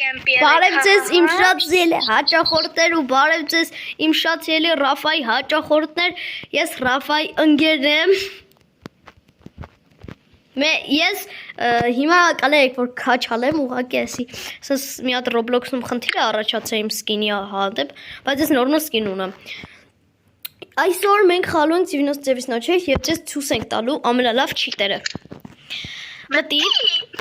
Բարև ձեզ իմ շատ զիելի հաճախորդներ ու բարև ձեզ իմ շատ զիելի Ռաֆայի հաճախորդներ, ես Ռաֆայի ընկերն եմ, ես հիմա կալեք որ քաչալեմ ուղղակի էսի, սենց մի հատ Roblox-ում խնդիր է առաջացել իմ սկինի հանդեպ, բայց ես նորմալ սկին ունեմ։ Այսօր մենք խաղալու ենք 99 նոչեր և ձեզ ցույց ենք տալու ամենալավ չիտերը։ Մտի,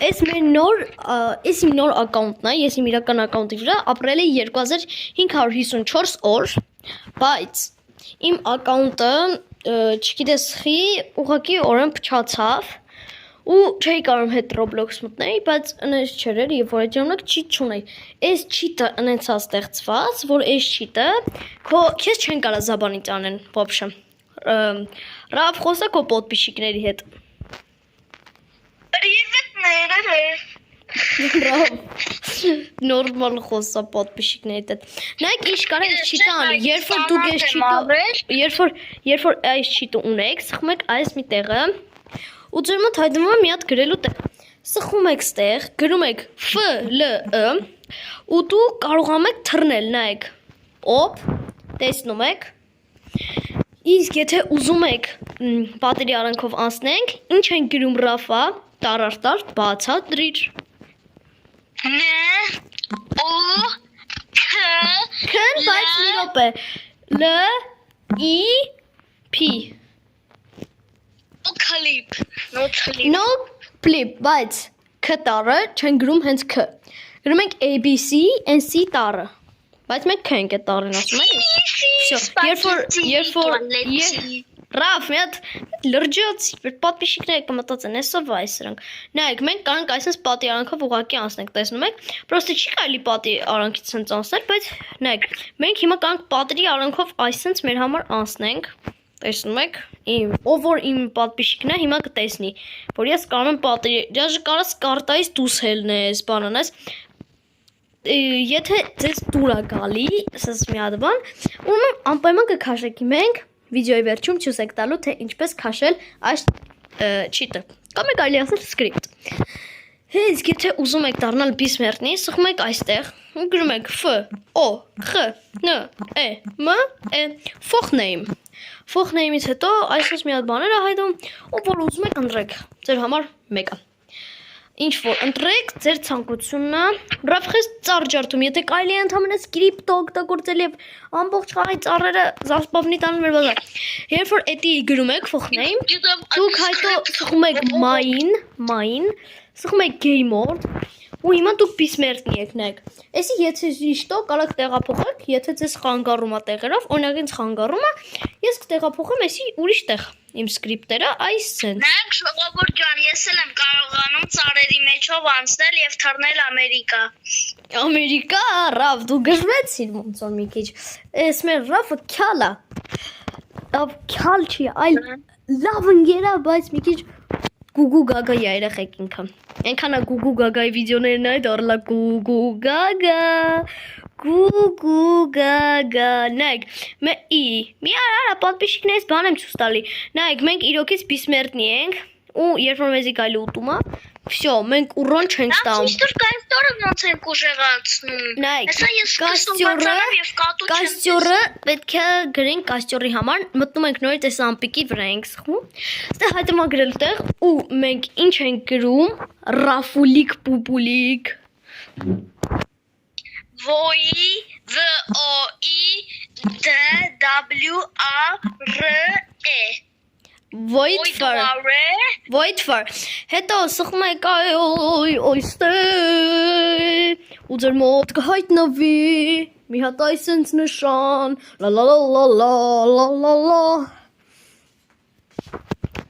այս իմ նոր ակաունտն է, ես իմ իրական ակաունտի վրա ապրել էի 2554 օր, բայց իմ ակաունտը չգիտես խի ուղղակի օրեն փչացավ ու չէի կարող հետ Roblox մտնել, բայց այնպես չէր եւ որ այդ ժամանակ չիտ չունեի։ Այս չիտը այնց է ստեղծված, որ այս չիտը քեզ չեն կարող զաբանից անեն, вообще։ Ռաֆ խոսա քո подписчикների հետ։ Նորմալ խոսա подписчикների հետ։ Նայեք ինչ կարող է չիտը անի, երբ որ դուք այս չիտը, երբ որ այս չիտը ունեք, սխում եք այս մի տեղը ու ձեր մոտ հայտնվում է մի հատ գրելու տեղ։ Սխում եք ստեղ, գրում եք FLE ու դու կարողանում եք թռնել, նայեք։ Օպ, տեսնում եք։ Իսկ եթե ուզում եք պատերի արանքով անցնենք, ինչ են գրում Ռաֆա, տարարտար, բացատրիր։ Քն, բայց մի րոպե։ L-I-P No clip, բայց K տարը չեն գրում հենց K։ Գրում ենք ABC and C տարը։ Բայց մենք K ենք այդ տարին ասում էլի։ Երբ որ Ռաֆ, մի հատ լրջոցի, պատպիշիկները կմտածեն, էսով այ սրանք։ Նայեք, մենք կարող ենք այսպես պատի արանքով ուղղակի անցնենք, տեսնում եք։ Պրոստը չի կարելի պատի արանքից ցենց անցնել, բայց նայեք, մենք հիմա կարող ենք պատերի արանքով այսպես մեր համար անցնենք։ Տեսնում եք, ով որ իմ պատպիշիկն է, հիմա կտեսնի, որ ես կարող եմ պատերի, դաժե կարաս կարտայից դուս հելնես, բանանես, եթե ձեզ դուր է գալի, սենց մի հատ բան, ուրեմն անպայման կքաշեք մենք վիդեոյի վերջում ցույց եք տալու, թե ինչպես քաշել այս չիտը, կամ է կարելի ասել սկրիպտ։ Իսկ եթե ուզում եք դառնալ բիսմերտնի, սխում եք այստեղ, ու գրում եք F-O-X-N-E-M-E, Phoname։ Phoname-ից հետո այսպես մի հատ բաներ է հայտնում, ու որ ուզում եք ընտրեք, ձեր համար մեկը։ Ինչ որ ընտրեք, ձեր ցանկությունն է, Ռաֆ խես ծառ ջարդում, եթե կարելի է ընդհանրապես սկրիպտ օգտագործել եւ ամբողջ խաղի ծառերը զասպավնի տան մեր բազար։ Երբ որ էդի գրում եք Phoname, դուք հայտո սխում եք mine, սխում եք game mode, ու հիմա դուք բիսմերտնի եք նայեք։ Էսի եթե ճիշտո կարող տեղափոխեք, եթե ձեզ խանգարում է տեղերով, օրինակ ինձ խանգարում է, ես կտեղափոխեմ էսի ուրիշ տեղ։ Իմ սկրիպտերը այս են։ Նայեք ժողովուրդ ջան, ես էլ եմ կարողանում ծառերի մեջով անցնել եւ թռնել Ամերիկա։ Ամերիկա, Ռաֆ, դու գժվեցիր ոնց որ մի քիչ։ Էս մեր Ռաֆը քյալ է։ Լավ քյալ չի, այլ լավ ընկեր է, բայց մի քիչ Գուգու գագա երեխեք ինքը։ Այնքան է Գուգու գագայի վիդեոներն այ դառնա Գուգու գագա, նայեք, մի արա պատպիշիկներից բան եմ ցույց տալի, նայեք, մենք իրոքից բիսմերտնի ենք, ու երբ որ մեզի գալի ուտումը, վсё, մենք ուրոն չենք տամ։ Իսկ կայստորը ոնց ենք ուժեղացնում։ Նայեք, կաստյորը պետք է գրենք կաստյորի համար, մտնում ենք նորից այս ամպիկի վրա ենք սխում, ստե հայտում գրել տեղ, ու մենք ինչ ենք գրում, Ռաֆուլիկ պուպուլիկ։ V-O-I-D-W-A-R-E Wait for հետո սխում եք այստեղ ու ձեր մոտ կհայտնվի մի հատ այսենց նշան լա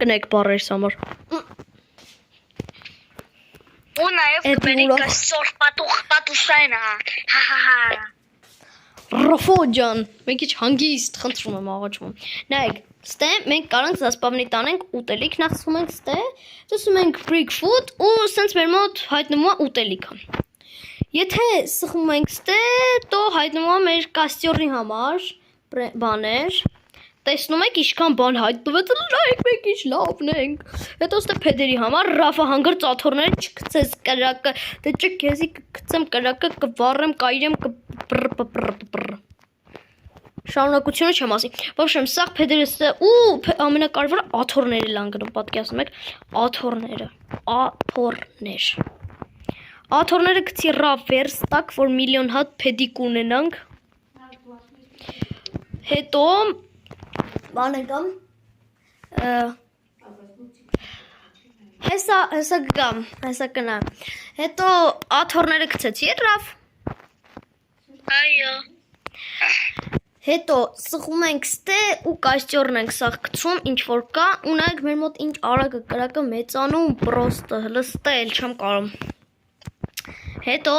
կնեք բառերս համար ու նաև կբերի կստոր պատուշայնա Ռոֆո ջան, մի քիչ հանգիստ խնդրում եմ աղաչում։ Նայեք, ստե մենք կարող ենք զասպավնի տանենք ուտելիք, նախ սխում ենք ստե, տեսնում ենք brick food ու սենց մեր մոտ հայտնվում է ուտելիքը։ Եթե սխում ենք ստե, տո հայտնվում է մեր կաստյորի համար բաներ, Տեսնում եք ինչքան բան հայտնվեց, լայք մեկ ինչ լավն ենք։ Հետո ստե փեդերի համար Ռաֆը հանգրծ աթոռները չգցես կրակը, դե չէ քեզի կգցեմ կրակը, կվառեմ, կայրեմ, Շարունակությունը չեմ ասի։ Ոբշեմ, սաղ փեդերը ու ամենակարևորը աթոռները լան գնում, պատկերացնում եք, աթոռները։ Աթոռները գցի Ռաֆ վերստակ, որ միլիոն հատ փեդիկ ունենանք։ Հետո բան եկամ հեսա կնա հետո աթոռները գցեցի Ռաֆ Այո հետո սխում ենք ստե ու կաստյորն ենք սաղ գցում ինչ որ կա ունենք մեր մոտ ինչ արագը կրակը մեծանում պրոստը հլստե էլ չեմ կարում հետո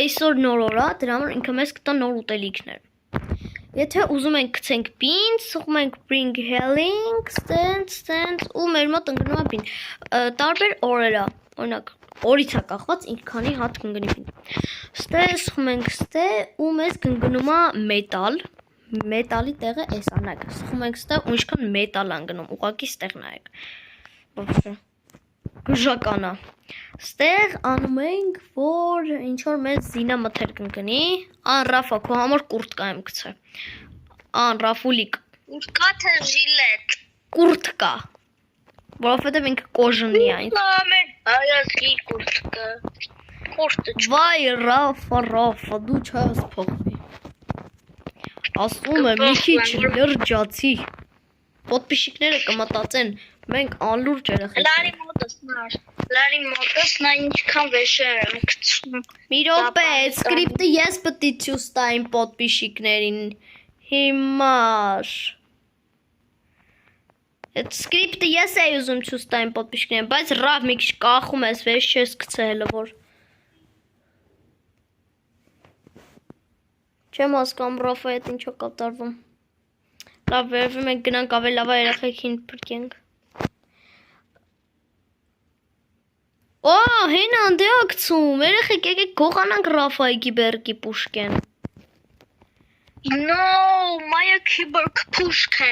այսօր նոր օր է դրա համար ինքը մեզ կտա նոր ուտելիքներ Եթե ուզում ենք գցենք բին, սխում ենք bring helling, stand ու մեր մոտ ընկնում է բին։ Տարբեր օրեր է, օրինակ, օրից է կախված ինչքանի հատ կընկնի բին։ Ստե սխում ենք ստե ու մեզ կընկնում է մետալ։ Մետալի տեղը էս անակ։ Սխում ենք ստե ու ինչքան մետալ անգնում, ուղղակի ստեղ նայեք։ Ոբշե։ Գժական է։ Ստեղ անում ենք, որ ինչ որ մեզ զինա մթեր կընկնի, ան Ռաֆա քո համար կուրտկա եմ գցել։ Ան Ռաֆուլիկ։ Կուրտկա թե ժիլետ Կուրտկա։ Որովհետև ինքը կոժնի այն։ Ամեն հայացքի կուրտկա Վայ Ռաֆա, դու չես փոխվի։ Ասում եմ, մի քիչ լրջացի։ Պոդպիշիկները կմտածեն, մենք անլուրջ երեխեք։ Լարի մոտս նա ինչքան վեշեր եմ գցում։ Մի րոպե, սկրիպտը ես պետք է ցույց տային պոդպիշիկներին։ Հիմար։ Այդ սկրիպտը ես էի ուզում ցույց տային պոդպիշիկներին, բայց Ռավ մի քիչ կախում ես, վեշ չես գցել, որ Չեմ հասկանում Ռաֆը հետ ինչա կատարվում։ Լավ, վերևում ենք գնանք ավելի լավ երեխեքին փրկենք։ Օ, հեն անդե ակցում, երեխեք եկեք գողանանք Ռաֆայի գիբերկի պուշկեն։ No, моя киберг пушка։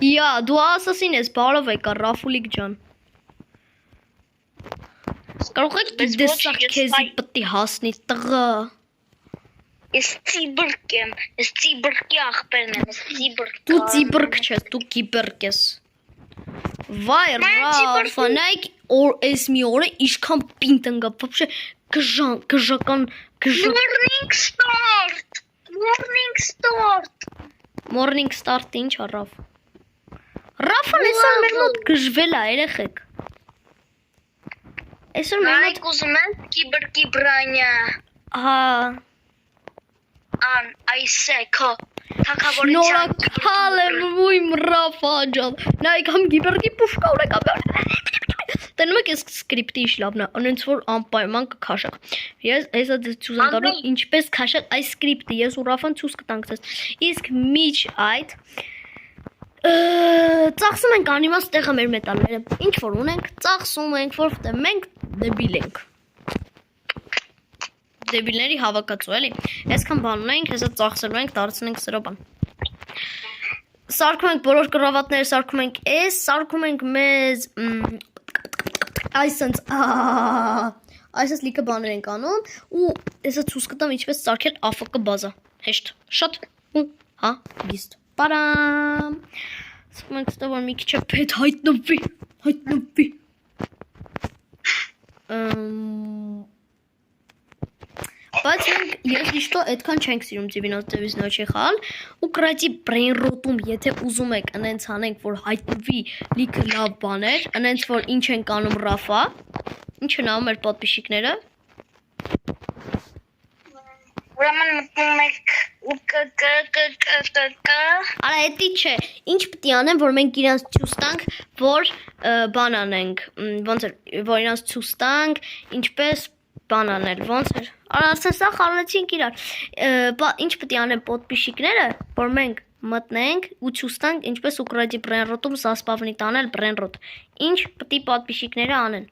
Յա, դու ասասին ես, բարով եկա Ռաֆուլիկ ջան։ Կարող եք դեսակ քեզի պետք է հասնի տղա։ Ես ծիբրկ եմ, ես ծիբրկի աղբերն եմ, ես ծիբրկ։ Դու ծիբրկ չես, դու գիբերկ ես։ Վայ, Ռաֆա, նայք այս մի օրը իշքան պինտ ընգա, вообще գժական Morning start ինչ է Ռաֆ։ Ռաֆան այսօր մեր մոտ գժվել է, երեխեք։ Այսօր մեր մոտ ուզում են կիբրկի բրանյա։ Հա Ան, այսեքո, թակավորության Շնորհակալ եմ ույմ Ռաֆա ջան։ Նայեք համ գիբերկի պուշկա ունեք ամեն։ Տենում եք այս սկրիպտի ինչ լավն է, անոնց որ անպայման կքաշեք։ Ես հեսա ցույց եմ տալու ինչպես քաշել այս սկրիպտը, ես ու Ռաֆան ցույց կտանք ձեզ։ Իսկ միջ այդ ծախսում ենք անիմաստ տեղը մեր մետալները։ Ինչ որ ունենք, ծախսում ենք, որովհետև մենք դեբիլ ենք։ Դեբիլների հավաքածու էլի։ Այսքան բան ունենք, հեսա ծախսելու ենք, դարձնենք սրա բան։ Սարքում ենք բոլոր կռավատները, սարքում ենք էս, սարքում ենք մեզ այսենց լիքը բաներ ենք անում ու հեսա ցույց կտամ ինչպես սարքել AFK բազա։ Հեշտ, շատ ու հա, գիստ։ Պարամ։ Սարքում ենք ստե որ մի քիչ է փետ հայտնվի։ Բայց մենք երբ իշտո այդքան չենք սիրում Ծիվինոց նոչի խալ ու կրատի բրեյնրոտում եթե ուզում եք ընենց անենք որ հայտնվի լիքը լավ բաներ ընենց որ ինչ ենք անում Ռաֆա ինչ են անում մեր պատպիշիկները Ուրեմն մտնում եք ու Արա էդի չէ ինչ պետք է անեմ որ մենք իրանց ցույց տանք որ բան անենք ոնց որ իրանց ցույց տանք ինչպես բան անել, ոնց էր։ Արա ասեն սա խառնեցինք իրար։ Ինչ պետք է անեն պոդպիշիկները, որ մենք մտնենք ու ցույց տանք ինչպես ուկրադի բրենրոտում սասպավնի տանել բրենրոտ։ Ինչ պետք է պոդպիշիկները անեն։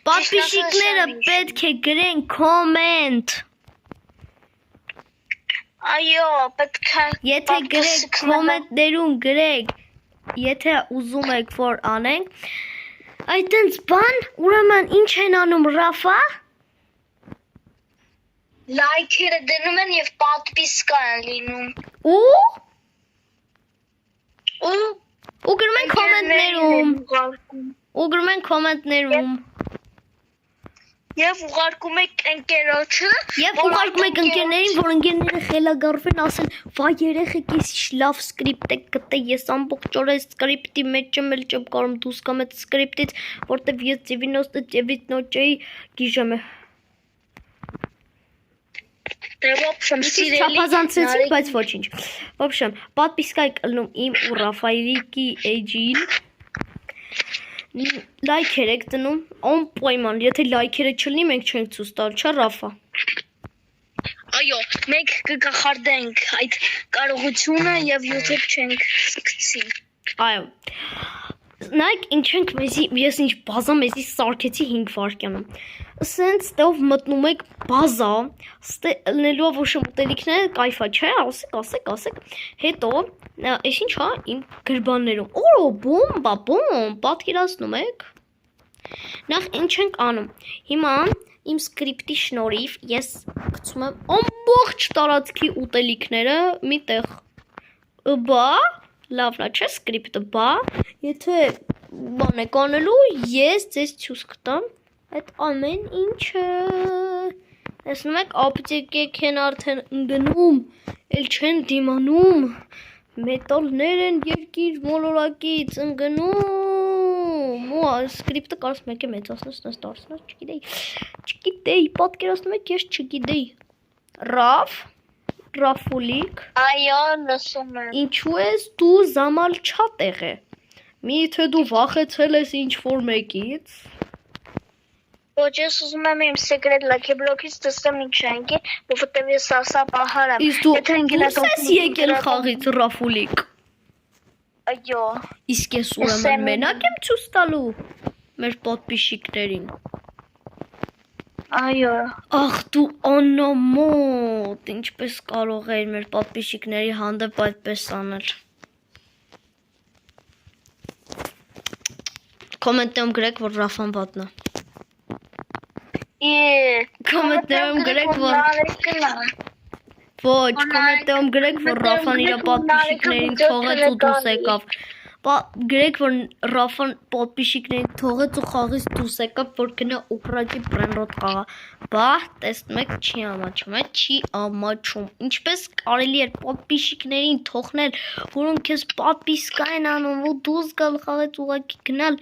Պոդպիշիկները պետք է գրեն կոմենտ։ Այո, պետք է Եթե գրեք կոմենտներում գրեք, եթե ուզում եք որ անենք, այդտենց բան, ուրեմն ինչ են անում Ռաֆա։ լայքերը դնում են եւ պատվիսկա են լինում։ Ու գրում են կոմենտներում։ Եվ ուղարկում եք ընկերոջը, Եվ ուղարկում եք ընկերներին, որ ընկերները խելագարվեն, ասեն, վայ երեխեք, ես ինչ լավ սկրիպտ եք գտե, ես ամբողջ օր այս սկրիպտի մեջ եմ կարում դուրս գամ այդ սկրիպտից, որտեվ ես 99 նոճեի գիժեմ է։ Չափազանցեցինք, բայց ոչինչ։ В общем, подписка եք ըլնում իմ ու Ռաֆայելիկի էջին։ Լայքեր եք դնում, անպայման, եթե լայքերը չլինի, մենք չենք ցույց տալ, չէ՞ Ռաֆա։ Այո, մենք կկախարդենք այդ կարողությունը եւ YouTube չենք սկսի։ Այո։ Նայեք, ինչ ենք ես ինչ բազա մեզի սարքեցի 5 վայրկյանում։ Սենց տով մտնում եք բազա, լնելու ոչ ուտելիքները կայֆա չէ, ասեք։ Հետո, այս ինչ հա իմ գրբաններում։ Բոմբա, պատկերացնում եք։ Նախ ինչ ենք անում։ Հիմա իմ սկրիպտի շնորհիվ ես գցում եմ ամբողջ տարածքի ուտելիքները միտեղ։ Բա լավն է, չէ՞ սկրիպտը, բա եթե բան եք անելու, ես ձեզ ցույց կտամ այդ ամեն ինչը։ Տեսնում եք, ապտեկեք են արդեն ընկնում, էլ չեն դիմանում, մետալներ են երկիր մոլորակից ընկնում։ Ու սկրիպտը կարս մեկ է մեծացնես, դարձնես, չգիտեի, պատկերացնում եք, ես չգիտեի։ Ռաֆուլիկ։ Այո, լսում եմ։ Ինչու ես դու զամալ չատեղ է։ Միթե դու վախեցել ես ինչ որ մեկից։ Ոչ, ես ուզում եմ իմ սեկրետ լաքի բլոկից տեսնեմ ինչ է ընկի, որովհետև ես ասա պահար եմ։ Իսկ դու դուրս ես եկել խաղից Ռաֆուլիկ։ Այո։ Իսկ ես ուրեմն մենակ եմ ցույց տալու մեր պատպիշիկներին։ Այո։ Ախ դու անամոթ, ինչպես կարող էր մեր պատպիշիկների հանդեպ այդպես անել։ Կոմենտներում գրեք, որ Ռաֆան վատնա։ Կոմենտներում գրեք, որ Ոչ, կոմենտներում գրեք, որ Ռաֆան իր պատպիշիկներին թողեց ու դուրս եկավ։ Գրեք, որ Ռաֆան պատպիշիկներին թողեց ու խաղից դուրս եկավ, որ գնա Ուկրաինի բրենրոտ խաղա։ Բա, տեսնում եք, չի ամաչում։ Ինչպես կարելի էր պատպիշիկներին թողնել, որոնք քեզ պատպիսկա են անում ու դուրս գալ խաղից ուղղակի գնալ։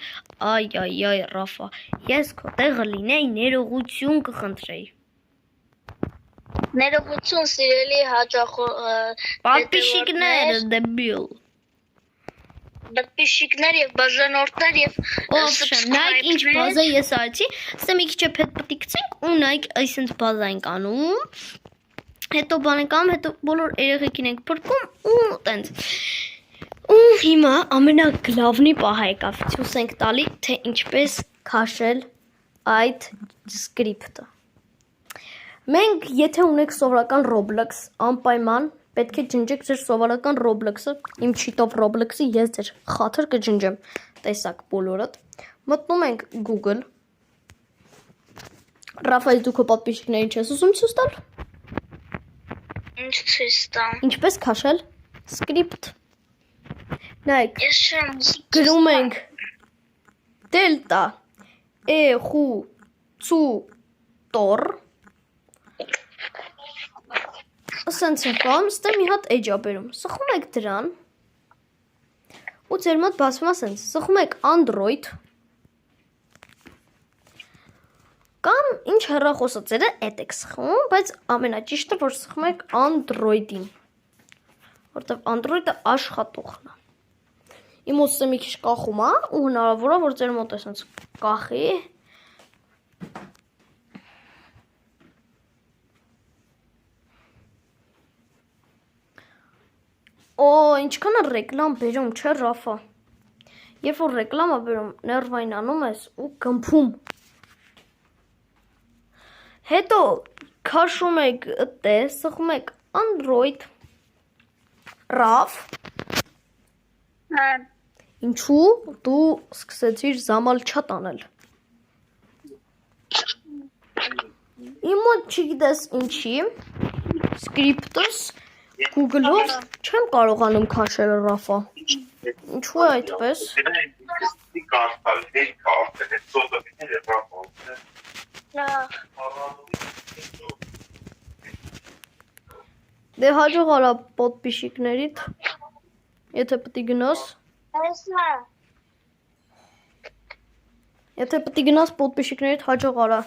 Այ, Ռաֆա, ես քո տեղը լինեի, ներողություն կխնդրեի։ Ներողություն, սիրելի Պատպիշիկներ, դեբիլ։ Պատպիշիկներ եւ բաժանորդներ եւ նայեք ինչ բազա ես արեցի, սա մի քիչ պետք է գցենք ու նայեք այսինքն բազա ենք անում։ Հետո բան ենք անում, հետո բոլոր երեխեքին ենք փրկում ու տենց։ Ու հիմա ամենագլավնի պահը եկավ, ցույց ենք տալի, թե ինչպես քաշել այդ սկրիպտը։ Մենք եթե ունեք սովորական Roblox, անպայման պետք է ջնջեք ձեր սովորական Roblox-ը, իմ cheat-ով Roblox-ը ես ձեր խաթր կջնջեմ, տեսակ բոլորդ։ Մտնում ենք Google։ Ռաֆայել դու քո պատպիշիկներին չես ուզում ցույց տալ։ Ինչ ցույց տամ։ Ինչպես քաշել սկրիպտ։ Նայեք։ Ես չեմ գրում ենք Delta Tor Ասենց ենք անում, ստե մի հատ էջ ապերում, սխում եք դրան ու ձեր մոտ բացվում ասենց, սխում եք Android կամ ինչ հեռախոսը ձերը էդ եք սխում, բայց ամենաճիշտը, որ սխում եք Android-ին, որտև Android-ը աշխատողն է։ Իմ մոտ ստե մի քիչ կախում է ու հնարավոր է, որ ձեր մոտ ասենց կախի ինչքան է ռեկլամ բերում, չէ Ռաֆա։ Երբ որ ռեկլամ է բերում, ներվային անում ես ու գմփում։ Հետո քաշում եք տես, սխում եք Android RAV Հա, ինչու դու սկսեցիր զամալ չատ անել։ Իմ մոտ չգիտես ինչի script-ս Google-ով չեմ կարողանում քաշել RAV-ը։ Ինչու է այդպես։ լավ, Դե հաջող արա podpishiknerit, եթե պետք է գնաս, այսա, եթե պետք է գնաս podpishiknerit հաջող արա։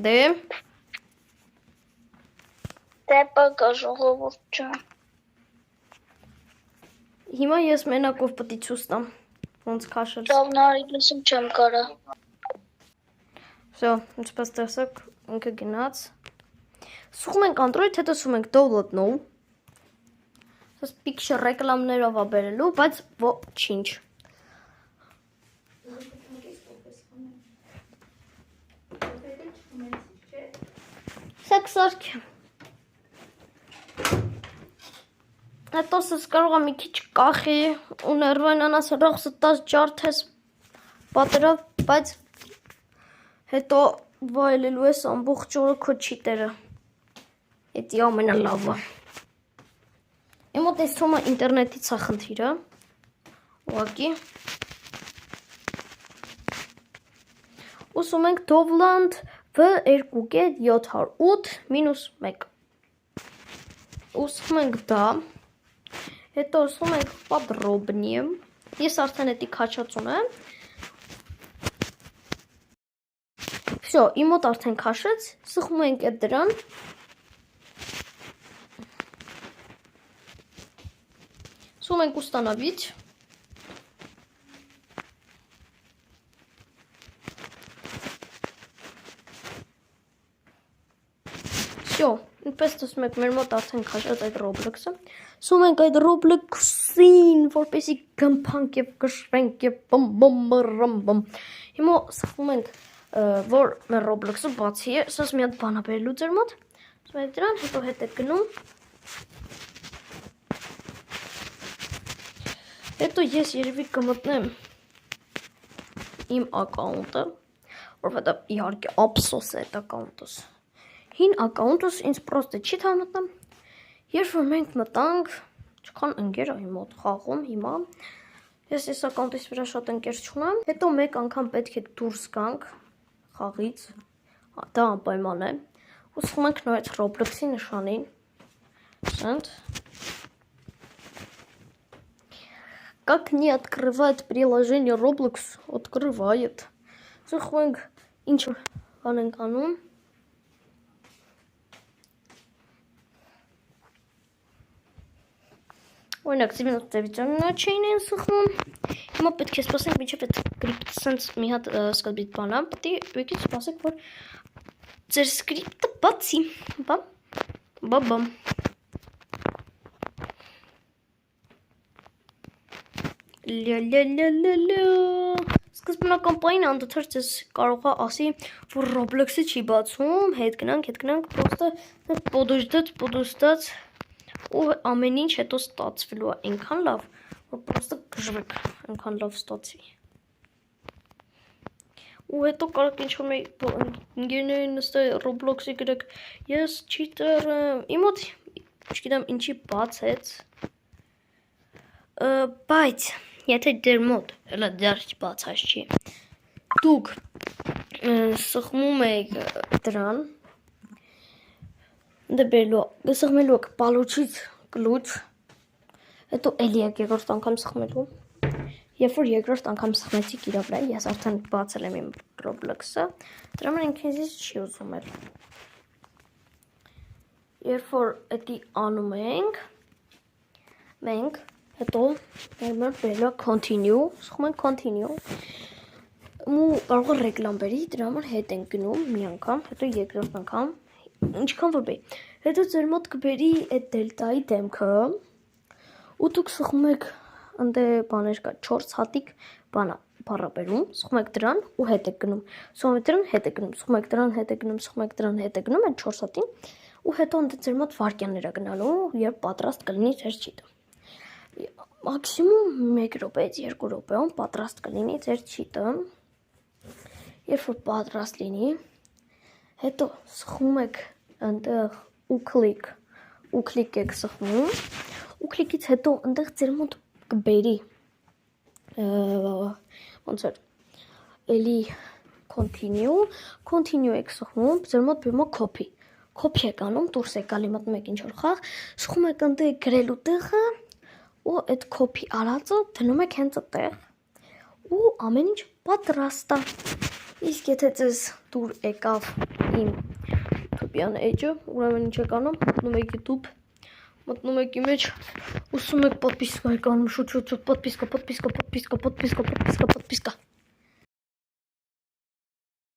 Դե տեպը կա ժողովուրդ ջան, հիմա ես մենակով պետք է ցույց տամ ոնց քաշել։ լավ նարի լսում չեմ կարա, Всё, ինչպես տեսեք, ինքը գնաց։ Սուղում ենք Android, հետո սուղում ենք download no։ Սա picture ռեկլամներով է բերելու, բայց ոչինչ։ Սա կսարք։ Հետո սս կարող է մի քիչ կախի ու ներվայնանաս հրախսը տաս ջարդես պատերով, բայց հետո վայելելու ես ամբողջ օրը քո չիտերը։ Էդի ամենալավը։ Իմ մոտ այս թոմը ինտերնետից է խնդիրը։ Ուղղակի։ Ուսում ենք Dovland V2G708-1։ Ուսում ենք դա։ Հետո ուսում ենք подробнее։ Ես արդեն էդի քաշած ունեմ։ Всё, իմ մոտ արդեն քաշեց, սխում ենք այդ դրան։ Սում ենք установить։ Всё, ինչպես տեսնում եք, մեր մոտ արդեն քաշած այդ Roblox-ը։ Սում ենք այդ Roblox-ին, որպեսզի գմփանք եւ կշռենք եւ բամ։ Հիմա սխում ենք որ մեր Roblox-ը բացի է, սա մի հատ բան է բերելու ձեր մոտ։ Սա դրան հետո հետ է գնում։ Հետո ես երևի կմտնեմ իմ ակաունտը, որովհետև իհարկե ափսոս է այդ ակաունտս։ Հին ակաունտս ինձ պրոստը չի թամտնում։ Երբ որ մենք մտանք, չքան ընկեր է իմ մոտ խաղում հիմա։ Ես ակաունտից վրա շատ ընկեր չունեմ։ Հետո մեկ անգամ պետք է դուրս գանք խաղից, դա անպայման է, ու սխում ենք նոր այդ Roblox-ի նշանին, Send. Как не открывать приложение Roblox, открывает. Սխում ենք ինչ բան ենք անում, օրինակ ծիվինոստևիցյանը չէին են սխում, հիմա պետք է սպասենք մինչև այդ գրիպտ սենց մի հատ սկզբից բանա, պետք է եկից սպասենք, որ ձեր սկրիպտը բացի, բամ, սկզբնական պային անդադար ձեզ կարող է ասի, որ Roblox-ը չի բացում, հետ գնանք, պրոստը պոդուստած ու ամեն ինչ հետո ստացվելու է այնքան լավ, որ պրոստը գժվեք, այնքան լավ ստացվի։ Ու հետո կարող ինչ-որ մի ընկերներին նստել Roblox-ի գրեք, ես չիտեր եմ, իմ մոտ չգիտեմ ինչի բացեց, բայց եթե դեր մոտ, հելա դեռ բացած չի, դուք սխմում եք դրան, սխմելու եք պալուչից կլուչ, հետո էլի եք երկրորդ անգամ սխմելու, երբ որ երկրորդ անգամ սխմեցիք իրա վրա, ես արդեն բացել եմ իմ Roblox-ը, դրա համար ինքնիզից չի ուզում էլ։ Երբ որ էդի անում մենք, հետո մեր բերելու continue, սխում ենք continue, ու կարող է ռեկլամ բերի, դրա համար հետ ենք գնում մի անգամ, հետո երկրորդ անգամ, ինչքան որ բերի, հետո ձեր մոտ կբերի այդ դելտայի դեմքը, ու դուք սխում եք ընդ բաներ կա 4 հատիկ բանա, փառաբերում, սխում եք դրան ու հետ եք գնում։ Սխում եք դրան, հետ եք գնում, սխում եք դրան, հետ եք գնում, սխում եք դրան, հետ եք գնում, այդ 4 հատին ու հետո ընդ ձեր մոտ վարքյաններ է գնալու, երբ պատրաստ կլինի ձեր չիտը։ Մաքսիմում 1 րոպեից 2 րոպեում պատրաստ կլինի ձեր չիտը։ Երբ որ պատրաստ լինի, հետո սխում եք այնտեղ ու կլիկ եք սխում, ու կլիկից հետո այնտեղ ձեր մոտ կբերի ոնց էր էլի continue եք սխում, ձեր մոտ բերում է copy եք անում, դուրս եք գալի մտնում եք ինչ որ խաղ, սխում եք այնտեղ գրելու տեղը ու այդ copy արածը դնում եք հենց այդտեղ ու ամեն ինչ պատրաստ է։ Իսկ եթե ձեզ դուր եկավ իմ YouTube-յան էջը, ուրեմն ինչ եք անում, մտնում եք YouTube, մտնում եք image, ուսում եք подписка եք անում, շուտ, подписка,